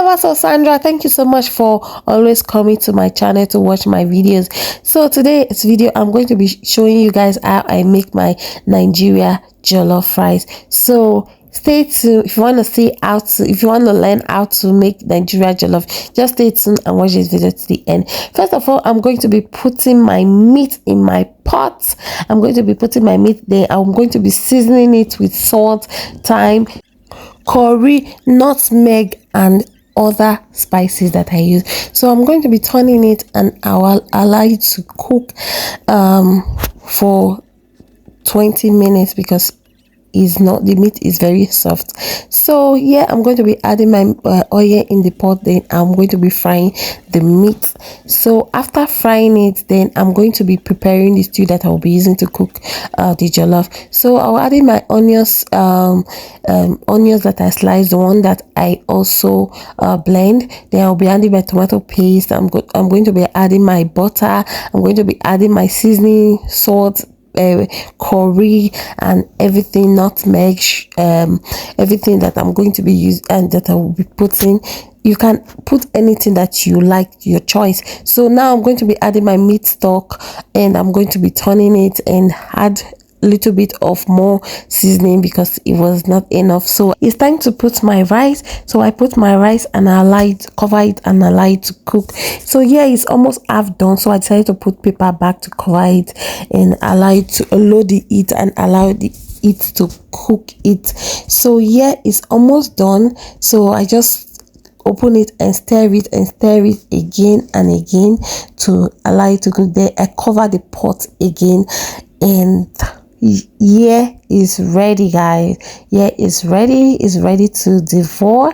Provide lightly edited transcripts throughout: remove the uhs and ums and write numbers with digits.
lovers of Sandra, thank you so much for always coming to my channel to watch my videos. So today's video, I'm going to be showing you guys how I make my Nigeria jollof rice. So stay tuned if you want to see how to, if you want to learn how to make Nigeria jollof. Just stay tuned and watch this video to the end. First of all, I'm going to be putting my meat in my pot. I'm going to be putting my meat there. I'm going to be seasoning it with salt, thyme, curry, nutmeg, and other spices that I use. So I'm going to be turning it and I will allow it to cook for 20 minutes because the meat is very soft. So yeah, I'm going to be adding my oil in the pot. Then I'm going to be frying the meat. So after frying it, then I'm going to be preparing the stew that I'll be using to cook the jollof. So I'll add in my onions, onions that I sliced, the one that I also blend. Then I'll be adding my tomato paste. I'm going to be adding my butter. I'm going to be adding my seasoning, salt, curry, and everything, nutmeg, everything that I'm going to be using and that I will be putting. You can put anything that you like, your choice. So now I'm going to be adding my meat stock and I'm going to be turning it and add little bit of more seasoning because it was not enough. So it's time to put my rice. So I put my rice and I allow it, cover it and allow it to cook. So yeah, it's almost half done, so I decided to put paper back to cover it and allow it to load the heat and allow it to cook it. So yeah, it's almost done. So I just open it and stir it again and again to allow it to cook. There I cover the pot again, and yeah, it's ready, guys. Yeah, it's ready to devour,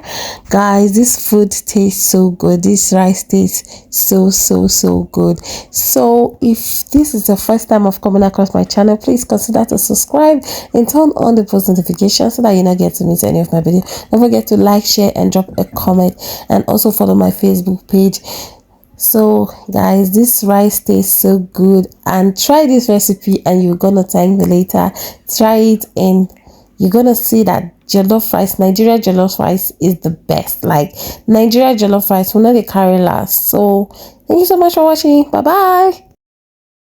guys. This food tastes so good. This rice tastes so good. So if this is the first time of coming across my channel, please consider to subscribe and turn on the post notifications so that you not get to miss any of my videos. Don't forget to like, share, and drop a comment, and also follow my Facebook page. So guys, this rice tastes so good, and try this recipe and you're gonna thank me later. Try it and you're gonna see that jollof rice, Nigeria jollof rice, is the best. Like Nigeria jollof rice will not carry last. So thank you so much for watching. Bye bye.